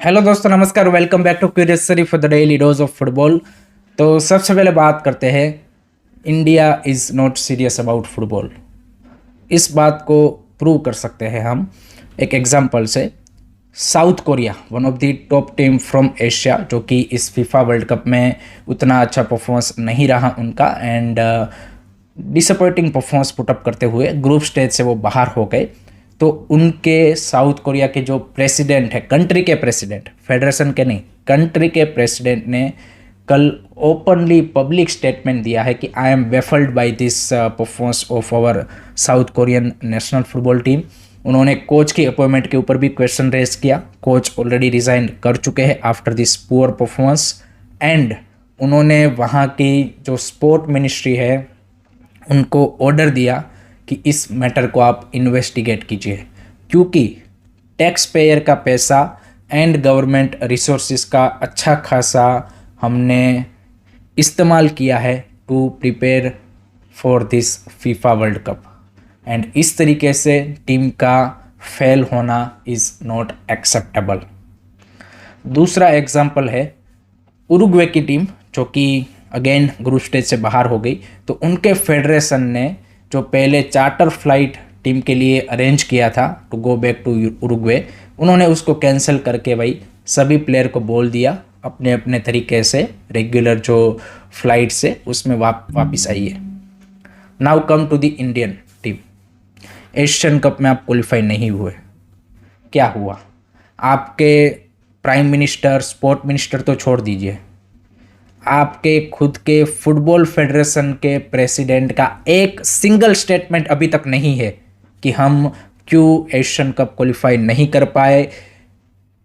Hello दोस्तों, नमस्कार। Welcome back to Curiosity for the daily dose of football. तो सबसे पहले बात करते हैं, India is not serious about football. इस बात को प्रूव कर सकते हैं हम एक एग्जांपल से। South Korea, one of the top team from Asia, जो कि इस फीफा वर्ल्ड कप में उतना अच्छा परफॉर्मेंस नहीं रहा उनका एंड डिसअपॉइंटिंग परफॉर्मेंस पुटअप करते हुए ग्रुप स्टेज से वो बाहर हो गए। तो उनके साउथ कोरिया के जो प्रेसिडेंट है, कंट्री के प्रेसिडेंट, फेडरेशन के नहीं, कंट्री के प्रेसिडेंट ने कल ओपनली पब्लिक स्टेटमेंट दिया है कि I am baffled by this performance of our South Korean national football team. उन्होंने कोच की अपॉइंटमेंट के ऊपर भी क्वेश्चन रेज किया। कोच ऑलरेडी रिजाइन कर चुके हैं after this poor performance and उन्होंने वहाँ की जो स्पोर्ट मिनिस्ट्री है उनको ऑर्डर दिया कि इस मैटर को आप इन्वेस्टिगेट कीजिए, क्योंकि टैक्स पेयर का पैसा एंड गवर्नमेंट रिसोर्सेज का अच्छा खासा हमने इस्तेमाल किया है to prepare for this FIFA World Cup and इस तरीके से टीम का फेल होना इज़ नॉट एक्सेप्टेबल। दूसरा एग्जाम्पल है उरुग्वे की टीम, जो कि अगेन ग्रुप स्टेज से बाहर हो गई। तो उनके फेडरेशन ने जो पहले चार्टर फ्लाइट टीम के लिए अरेंज किया था to go back to Uruguay, उन्होंने उसको कैंसिल करके भाई सभी प्लेयर को बोल दिया अपने अपने तरीके से रेगुलर जो फ्लाइट से उसमें वापस आइए। Now come to the Indian team. Asian cup में आप क्वालिफाई नहीं हुए, क्या हुआ? आपके प्राइम मिनिस्टर, स्पोर्ट मिनिस्टर तो छोड़ दीजिए, आपके खुद के फुटबॉल फेडरेशन के प्रेसिडेंट का एक सिंगल स्टेटमेंट अभी तक नहीं है कि हम क्यों एशियन कप क्वालिफाई नहीं कर पाए,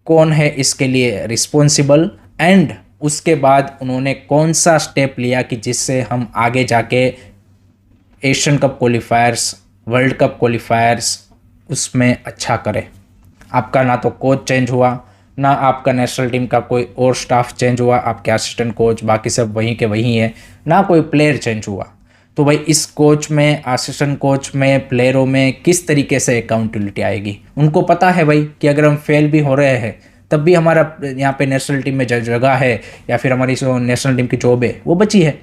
कौन है इसके लिए रिस्पॉन्सिबल एंड उसके बाद उन्होंने कौन सा स्टेप लिया कि जिससे हम आगे जाके एशियन कप क्वालिफायर्स, वर्ल्ड कप क्वालिफायर्स उसमें अच्छा करें। आपका ना तो कोच चेंज हुआ, ना आपका नेशनल टीम का कोई और स्टाफ चेंज हुआ, आपके असिस्टेंट कोच बाकी सब वहीं के वहीं है, ना कोई प्लेयर चेंज हुआ। तो भाई इस कोच में, असिस्टेंट कोच में, प्लेयरों में किस तरीके से अकाउंटेबिलिटी आएगी? उनको पता है भाई कि अगर हम फेल भी हो रहे हैं तब भी हमारा यहाँ पे नेशनल टीम में जगह है या फिर हमारी जो नेशनल टीम की जॉब है वो बची है।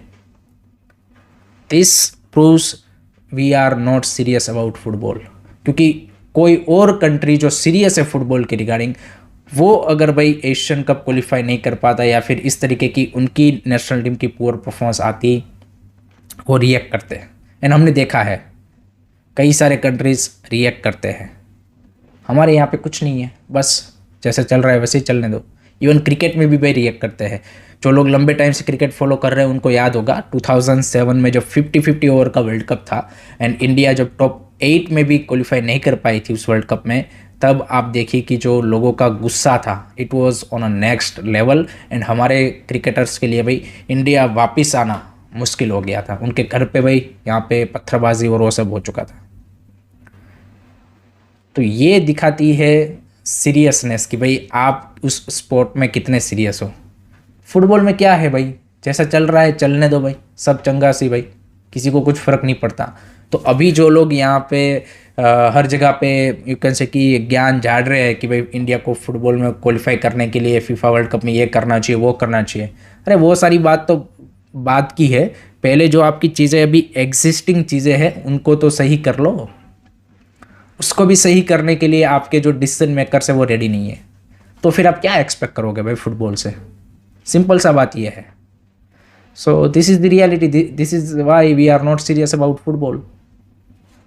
This proves we are not serious about football, क्योंकि कोई और कंट्री जो सीरियस है फुटबॉल के रिगार्डिंग, वो अगर भाई एशियन कप क्वालिफाई नहीं कर पाता या फिर इस तरीके की उनकी नेशनल टीम की पुअर परफॉर्मेंस आती, वो रिएक्ट करते हैं। एंड हमने देखा है कई सारे कंट्रीज़ रिएक्ट करते हैं। हमारे यहाँ पे कुछ नहीं है, बस जैसे चल रहा है वैसे ही चलने दो। इवन क्रिकेट में भी भाई रिएक्ट करते हैं। जो लोग लंबे टाइम से क्रिकेट फॉलो कर रहे हैं उनको याद होगा 2007 में जब 50-50 ओवर का वर्ल्ड कप था एंड इंडिया जब टॉप 8 में भी क्वालिफाई नहीं कर पाई थी उस वर्ल्ड कप में, तब आप देखिए कि जो लोगों का गुस्सा था it was on a next level and हमारे क्रिकेटर्स के लिए भाई इंडिया वापस आना मुश्किल हो गया था। उनके घर पे भाई यहाँ पे पत्थरबाजी और वो सब हो चुका था। तो ये दिखाती है सीरियसनेस कि भाई आप उस स्पोर्ट में कितने सीरियस हो। फुटबॉल में क्या है भाई, जैसा चल रहा है चलने दो भाई, सब चंगा सी भाई, किसी को कुछ फ़र्क नहीं पड़ता। तो अभी जो लोग यहाँ पे हर जगह पे यू कैन से कि ज्ञान झाड़ रहे हैं कि भाई इंडिया को फुटबॉल में क्वालिफाई करने के लिए फीफा वर्ल्ड कप में ये करना चाहिए, वो करना चाहिए, अरे वो सारी बात तो बात की है। पहले जो आपकी चीज़ें अभी एग्जिस्टिंग चीज़ें हैं उनको तो सही कर लो। उसको भी सही करने के लिए आपके जो डिसीजन मेकर्स है वो रेडी नहीं है, तो फिर आप क्या एक्सपेक्ट करोगे भाई फुटबॉल से? सिंपल सा बात ये है। So this is the reality, this is why we are not serious about football.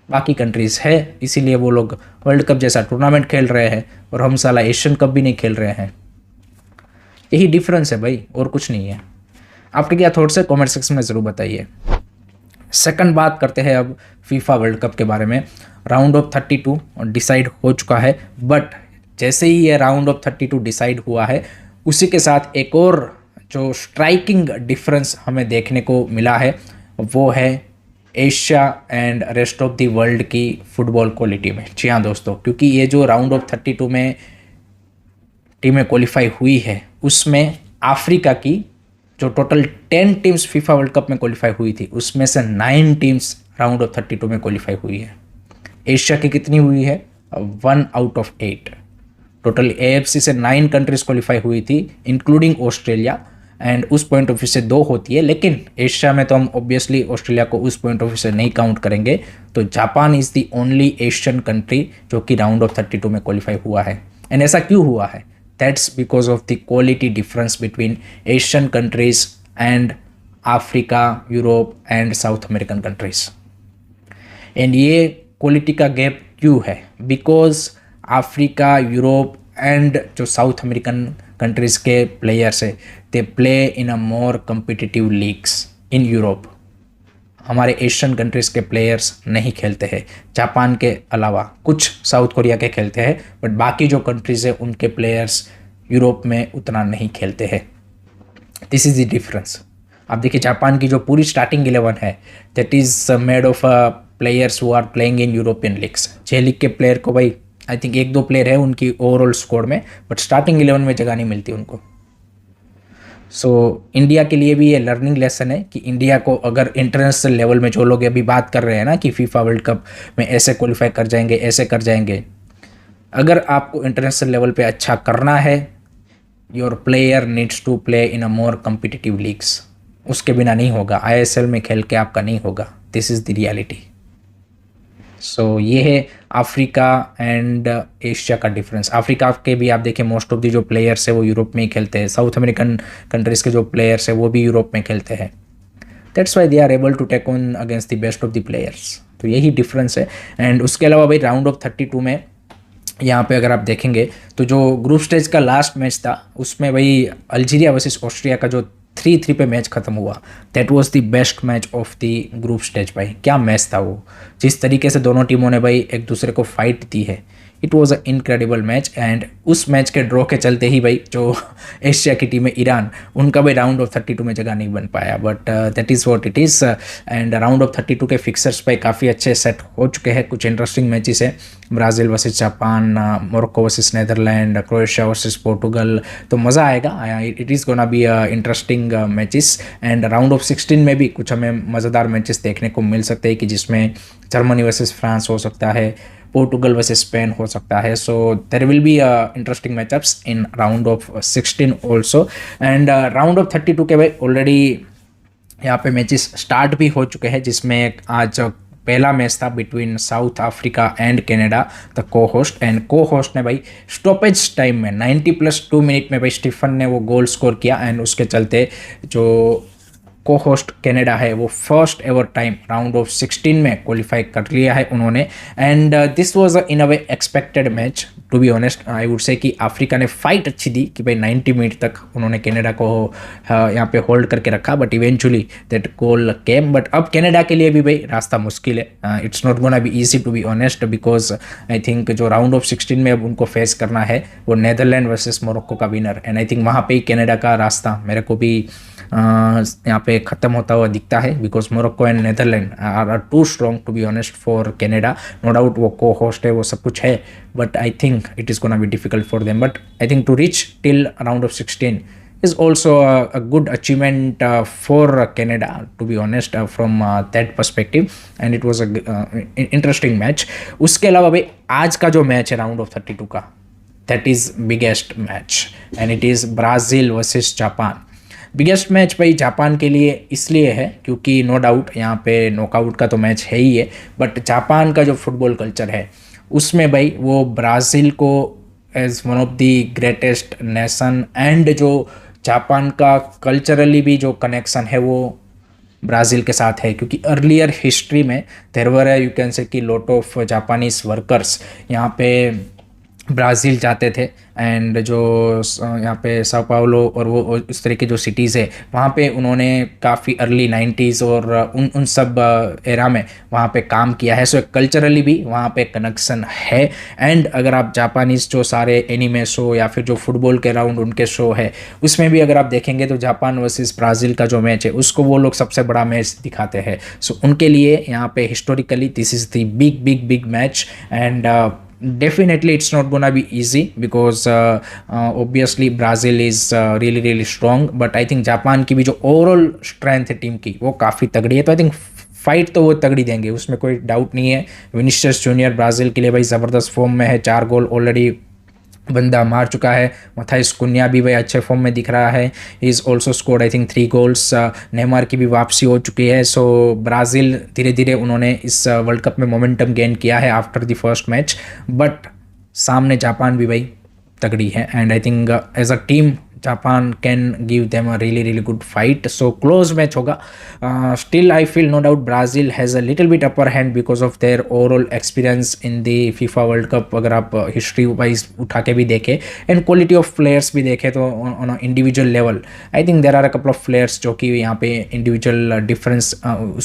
बाकी कंट्रीज़ है इसीलिए वो लोग वर्ल्ड कप जैसा टूर्नामेंट खेल रहे हैं और हम साला एशियन कप भी नहीं खेल रहे हैं। यही डिफरेंस है भाई, और कुछ नहीं है। आपके क्या थॉट्स है कमेंट सेक्शन में ज़रूर बताइए। सेकंड बात करते हैं अब फीफा वर्ल्ड कप के बारे में। राउंड ऑफ 32 डिसाइड हो चुका है, बट जैसे ही ये राउंड ऑफ 32 डिसाइड हुआ है उसी के साथ एक और जो स्ट्राइकिंग डिफरेंस हमें देखने को मिला है वो है Asia and rest of the world की फुटबॉल क्वालिटी में। जी हाँ दोस्तों, क्योंकि ये जो राउंड ऑफ 32 में टीमें क्वालिफाई हुई है उसमें अफ्रीका की जो total 10 teams FIFA World Cup में क्वालिफाई हुई थी उसमें से 9 टीम्स राउंड ऑफ 32 में क्वालिफाई हुई है। एशिया की कितनी हुई है? 1 आउट ऑफ 8। टोटल AFC से 9 कंट्रीज क्वालिफाई हुई थी इंक्लूडिंग ऑस्ट्रेलिया, एंड उस पॉइंट ऑफ व्यू से 2 होती है, लेकिन एशिया में तो हम ऑब्वियसली ऑस्ट्रेलिया को उस पॉइंट ऑफ व्यू से नहीं काउंट करेंगे। तो Japan is the only Asian country जो कि राउंड ऑफ 32 में क्वालिफाई हुआ है। एंड ऐसा क्यों हुआ है? That's because of the quality difference between Asian countries and Africa, Europe and south American countries. And ये क्वालिटी का गैप क्यों है? बिकॉज अफ्रीका, यूरोप एंड जो साउथ अमेरिकन कंट्रीज़ के प्लेयर्स है, they play in a more competitive leagues in Europe. हमारे Asian countries के players नहीं खेलते हैं, जापान के अलावा कुछ साउथ कोरिया के खेलते हैं, बट बाकी जो कंट्रीज़ है उनके प्लेयर्स यूरोप में उतना नहीं खेलते हैं। This is the difference. आप देखिए जापान की जो पूरी स्टार्टिंग 11 है, that is made of players who are playing in European leagues. J league के प्लेयर को भाई आई थिंक 1-2 प्लेयर है उनकी ओवरऑल स्क्वाड में, बट स्टार्टिंग 11 में जगह नहीं मिलती उनको। सो इंडिया के लिए भी ये लर्निंग लेसन है कि इंडिया को अगर इंटरनेशनल लेवल में जो लोग अभी बात कर रहे हैं ना कि फीफा वर्ल्ड कप में ऐसे क्वालिफाई कर जाएंगे, ऐसे कर जाएंगे, अगर आपको इंटरनेशनल लेवल पे अच्छा करना है, your player needs to play in a more competitive leagues. उसके बिना नहीं होगा, ISL में खेल के आपका नहीं होगा। This is the reality. So ये है अफ्रीका एंड एशिया का डिफरेंस। अफ्रीका के भी आप देखें मोस्ट ऑफ दी जो प्लेयर्स है वो यूरोप में ही खेलते हैं, साउथ अमेरिकन कंट्रीज़ के जो प्लेयर्स है वो भी यूरोप में खेलते हैं। That's why they are able to take on against the best of the players. तो यही डिफरेंस है। एंड उसके अलावा भाई राउंड ऑफ 32 में यहाँ पे अगर आप देखेंगे तो जो ग्रुप स्टेज का लास्ट मैच था उसमें भाई अल्जीरिया वर्सेस ऑस्ट्रिया का जो 3-3 पे मैच खत्म हुआ, that was the best match of the group stage. भाई क्या मैच था वो, जिस तरीके से दोनों टीमों ने भाई एक दूसरे को फाइट दी है, it was a incredible match. And उस मैच के ड्रॉ के चलते ही भाई जो एशिया की टीम है ईरान, उनका भाई राउंड ऑफ 32 में जगह नहीं बन पाया, but that is what it is. And round of 32 के फिक्सर्स पे काफ़ी अच्छे सेट हो चुके हैं। कुछ इंटरेस्टिंग मैचेस है, Brazil versus Japan, Morocco versus Netherland, Croatia versus Portugal. तो मज़ा आएगा, it is gonna be interesting matches. And round of 16 में भी कुछ हमें मज़ेदार मैचेस देखने को मिल सकते हैं कि जिसमें जर्मनी वर्सेस फ्रांस हो सकता है, पोर्टुगल वर्सेस स्पेन हो सकता है। So there will be interesting matchups in round of 16 also. And round of 32 के भाई ऑलरेडी यहाँ पे मैचेस स्टार्ट भी हो चुके हैं, जिसमें आज पहला मैच था between south Africa and Canada, the को होस्ट। एंड को होस्ट ने भाई स्टॉपेज टाइम में 90+2 मिनट में भाई स्टीफन ने वो गोल स्कोर किया, एंड उसके चलते जो को होस्ट कनाडा है वो first ever time round of 16 में क्वालिफाई कर लिया है उन्होंने। And this was in a way expected match, to be honest. I would say कि अफ्रीका ने फाइट अच्छी दी कि भाई 90 मिनट तक उन्होंने कनाडा को यहाँ पे होल्ड करके रखा, but eventually that goal came. But अब कनाडा के लिए भी भाई रास्ता मुश्किल है, it's not gonna be easy to be honest, because I think जो राउंड ऑफ 16 में अब उनको फेस करना है वो नेदरलैंड वर्सेस मोरक्को का विनर। एंड आई थिंक वहाँ पे ही कनाडा का रास्ता मेरे को भी यहाँ पे ख़त्म होता हुआ दिखता है, because Morocco and Netherland are too strong to be honest for Canada. No doubt वो को होस्ट है, वो सब कुछ है, but I think it is gonna be difficult for them. But I think to reach till round of 16 is also a good achievement for Canada, to be honest, from that perspective, and it was a interesting match. उसके अलावा भाई आज का जो match है round of 32 का, that is biggest match and it is Brazil versus Japan. Biggest match भाई Japan के लिए इसलिए है क्योंकि नो डाउट यहाँ पे नॉकआउट का तो मैच है ही है, बट जापान का जो फुटबॉल कल्चर है उसमें भाई वो ब्राज़ील को as one of the greatest nation, and जो जापान का कल्चरली भी जो कनेक्शन है वो ब्राज़ील के साथ है, क्योंकि अर्लियर हिस्ट्री में there were you can say कि लॉट ऑफ जापानीज वर्कर्स यहाँ पे ब्राज़ील जाते थे। एंड जो यहाँ पे sao पाउलो और वो उस तरह की जो सिटीज़ है वहाँ पे उन्होंने काफ़ी अर्ली 90s और उन सब एरा में वहाँ पे काम किया है। सो कल्चरली भी वहाँ पे कनेक्शन है। एंड अगर आप जापानीज़ जो सारे एनिमे शो या फिर जो फुटबॉल के राउंड उनके शो है उसमें भी अगर आप देखेंगे तो जापान वर्सेस ब्राज़ील का जो मैच है उसको वो लोग सबसे बड़ा मैच दिखाते हैं। सो उनके लिए यहाँ पे historically this is the big match. And definitely it's not gonna be easy because obviously Brazil is really strong, but I think Japan की भी जो ओवरऑल स्ट्रेंथ है टीम की वो काफ़ी तगड़ी है। तो आई थिंक फाइट तो वो तगड़ी देंगे, उसमें कोई डाउट नहीं है। विनिशियस जूनियर ब्राज़ील के लिए भाई ज़बरदस्त फॉर्म में है, 4 गोल ऑलरेडी बंदा मार चुका है। मथाइस कुन्या भी भाई अच्छे फॉर्म में दिख रहा है। Is also scored I think 3 goals. Neymar की भी वापसी हो चुकी है। सो ब्राज़ील धीरे धीरे उन्होंने इस वर्ल्ड कप में मोमेंटम गेन किया है after the first match. But सामने जापान भी भाई तगड़ी है and I think as a team Japan can give them a really good fight. So close match होगा। Still I feel no doubt Brazil has a little bit upper hand because of their overall experience in the FIFA World Cup. अगर आप history wise उठा के भी देखें and quality of players भी देखें तो on individual level I think there are a couple of players जो कि यहाँ पे इंडिविजुअल डिफरेंस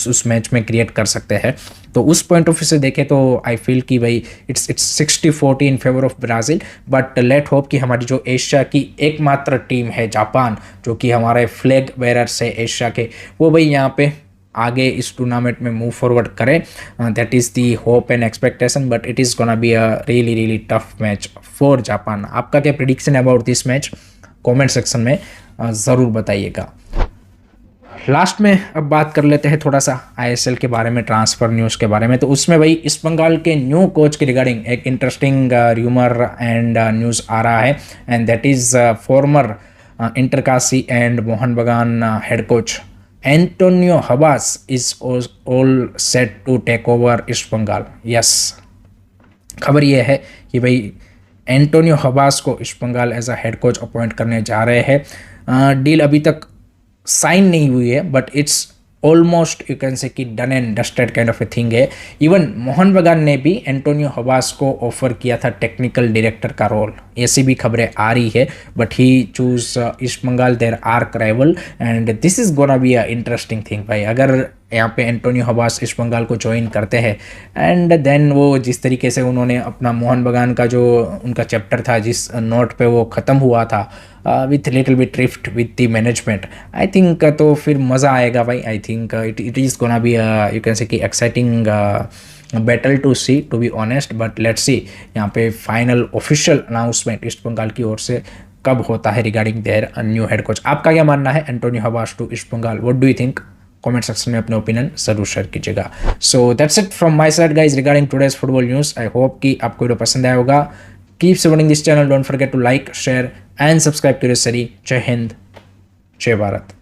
उस मैच में क्रिएट कर सकते हैं। तो उस पॉइंट ऑफ व्यू से देखें तो आई फील कि भाई it's 60-40 in favour of Brazil. But let hope कि हमारी जो एशिया की एकमात्र टीम है जापान, जो कि हमारे फ्लैग बेरर्स है एशिया के, वो भाई यहाँ पे आगे इस टूर्नामेंट में मूव फॉरवर्ड करें। That is the hope and expectation. But it is gonna be a really tough match for Japan. आपका क्या प्रिडिक्शन है about this match? Comment section में ज़रूर बताइएगा। लास्ट में अब बात कर लेते हैं थोड़ा सा आईएसएल के बारे में, ट्रांसफ़र न्यूज़ के बारे में। तो उसमें भाई ईस्ट बंगाल के न्यू कोच के रिगार्डिंग एक इंटरेस्टिंग र्यूमर एंड न्यूज़ आ रहा है and that is former Inter Kashi and Mohun Bagan head coach Antonio Habas is all set to take over East Bengal. Yes, खबर ये है कि भाई एंटोनियो हबास को East Bengal as a head coach appoint करने जा रहे हैं। डील अभी तक साइन नहीं हुई है but it's almost you can say कि done and dusted kind of a thing है। इवन मोहन बगान ने भी एंटोनियो हबास को ऑफर किया था टेक्निकल डायरेक्टर का रोल, ऐसी भी खबरें आ रही है। But he choose East Bengal their arch rival and this is gonna be a interesting thing भाई। अगर यहाँ पे एंटोनियो हबास ईस्ट बंगाल को ज्वाइन करते हैं एंड देन वो जिस तरीके से उन्होंने अपना मोहन बगान का जो उनका चैप्टर था जिस नोट पे वो ख़त्म हुआ था with little bit rift with the management, I think तो फिर मज़ा आएगा भाई। I think it is gonna be you can say कि exciting battle to see to be honest. But let's see यहाँ पे final official announcement East Bengal की ओर से कब होता है regarding their new head coach. आपका क्या मानना है Antonio Habas to East Bengal? What do you think? Comment section में अपने ओपिनियन जरूर शेयर कीजिएगा। So that's it from my side guys regarding today's football news. I hope कि आपको वीडियो पसंद आया होगा। Keep supporting this channel, don't forget to like, share and subscribe to this series. जय हिंद, जय भारत।